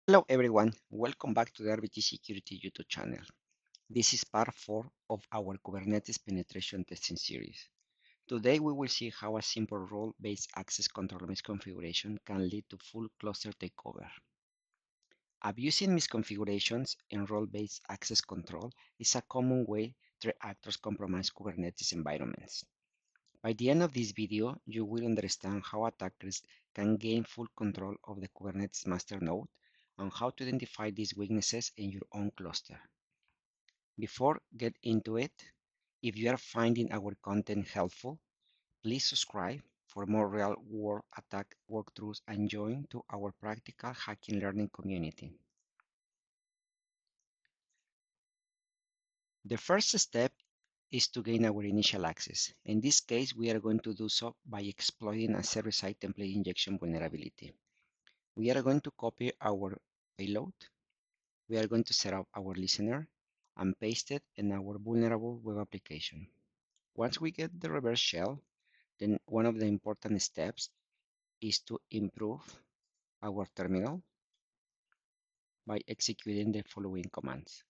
Hello everyone, welcome back to the RBT Security YouTube channel. This is part 4 of our Kubernetes penetration testing series. Today we will see how a simple role-based access control misconfiguration can lead to full cluster takeover. Abusing misconfigurations in role-based access control is a common way threat actors compromise Kubernetes environments. By the end of this video, you will understand how attackers can gain full control of the Kubernetes master node and how to identify these weaknesses in your own cluster. Before get into it, if you are finding our content helpful, please subscribe for more real-world attack walkthroughs and join to our practical hacking learning community. The first step is to gain our initial access. In this case, we are going to do so by exploiting a server-side template injection vulnerability. We are going to copy our payload. We are going to set up our listener and paste it in our vulnerable web application. Once we get the reverse shell, then one of the important steps is to improve our terminal by executing the following commands.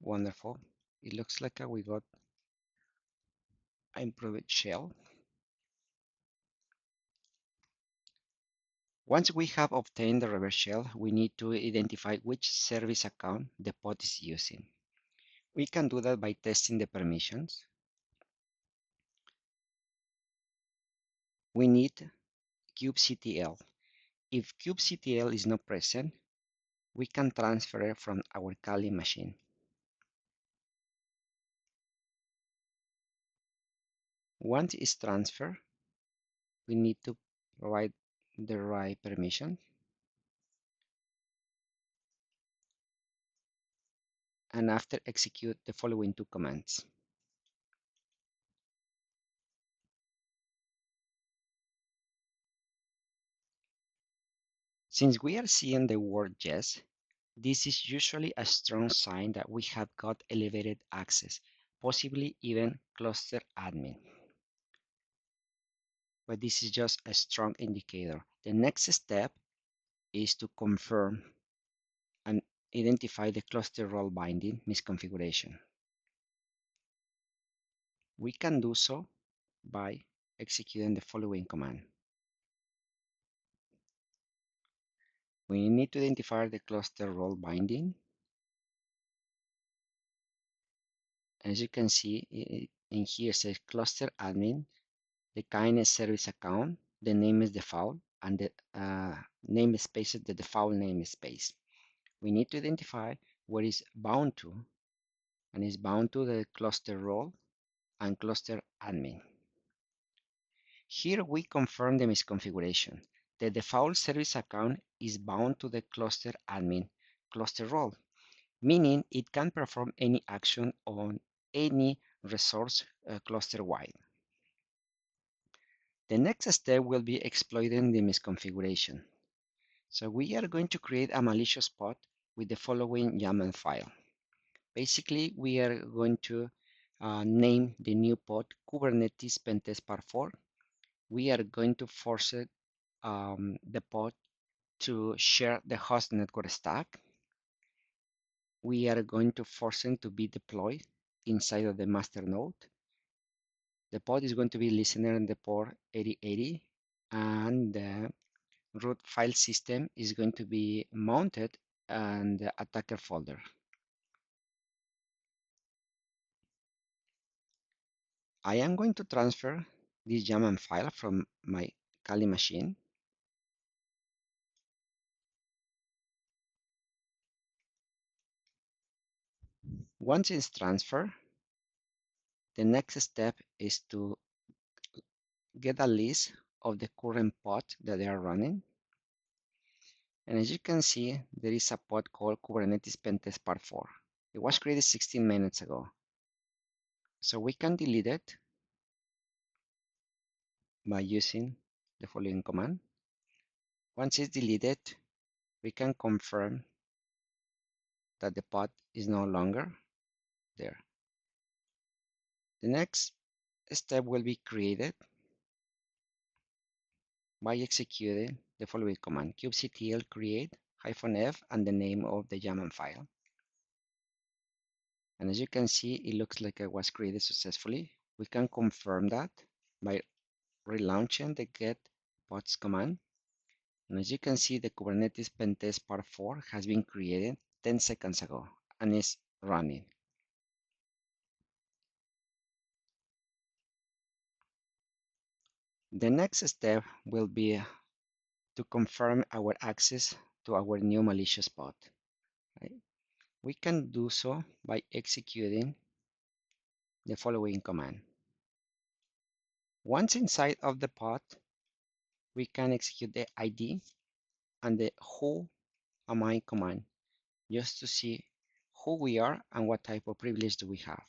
Wonderful. It looks like we got an improved shell. Once we have obtained the reverse shell, we need to identify which service account the pod is using. We can do that by testing the permissions. We need kubectl. If kubectl is not present, we can transfer it from our Kali machine. Once it's transferred, we need to provide the right permission. And after execute the following two commands. Since we are seeing the word yes, this is usually a strong sign that we have got elevated access, possibly even cluster admin. But this is just a strong indicator. The next step is to confirm and identify the cluster role binding misconfiguration. We can do so by executing the following command. We need to identify the cluster role binding. As you can see, in here it says cluster admin, the kind is service account, the name is default, and the namespace is the default namespace. We need to identify what is bound to, and it's bound to the cluster role and cluster admin. Here we confirm the misconfiguration. The default service account is bound to the cluster admin cluster role, meaning it can perform any action on any resource cluster-wide. The next step will be exploiting the misconfiguration. So we are going to create a malicious pod with the following YAML file. Basically, we are going to name the new pod Kubernetes Pentest Part 4. We are going to force it, the pod to share the host network stack. We are going to force it to be deployed inside of the master node. The pod is going to be listener in the port 8080, and the root file system is going to be mounted in the attacker folder. I am going to transfer this YAML file from my Kali machine. Once it's transferred, the next step is to get a list of the current pod that they are running. And as you can see, there is a pod called Kubernetes Pentest Part 4. It was created 16 minutes ago. So we can delete it by using the following command. Once it's deleted, we can confirm that the pod is no longer there. The next step will be created by executing the following command: kubectl create -f and the name of the YAML file. And as you can see, it looks like it was created successfully. We can confirm that by relaunching the get pods command. And as you can see, the Kubernetes pentest part 4 has been created 10 seconds ago and is running. The next step will be to confirm our access to our new malicious pod. Right? We can do so by executing the following command. Once inside of the pod, we can execute the ID and the who am I command just to see who we are and what type of privilege do we have.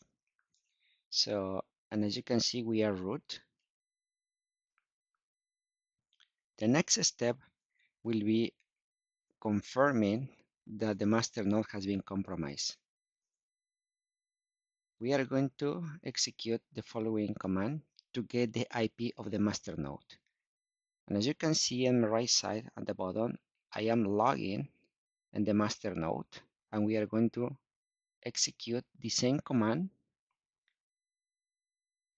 So, and as you can see, we are root. The next step will be confirming that the master node has been compromised. We are going to execute the following command to get the IP of the master node. And as you can see on the right side at the bottom, I am logging in the master node, and we are going to execute the same command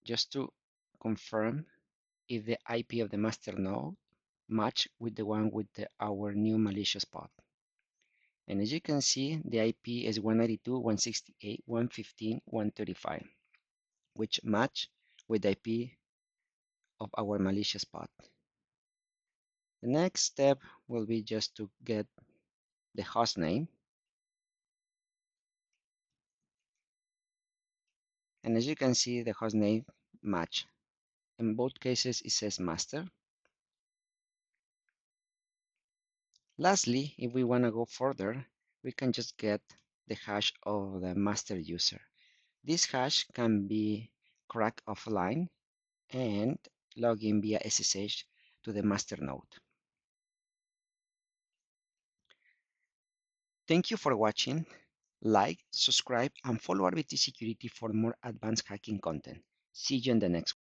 just to confirm if the IP of the master node match with the one with our new malicious pod. And as you can see, the IP is 192.168.115.135, which match with the IP of our malicious pod. The next step will be just to get the host name. And as you can see, the host name match. In both cases, it says master. Lastly, if we want to go further, we can just get the hash of the master user. This hash can be cracked offline and log in via SSH to the master node. Thank you for watching. Like, subscribe, and follow RBT Security for more advanced hacking content. See you in the next one.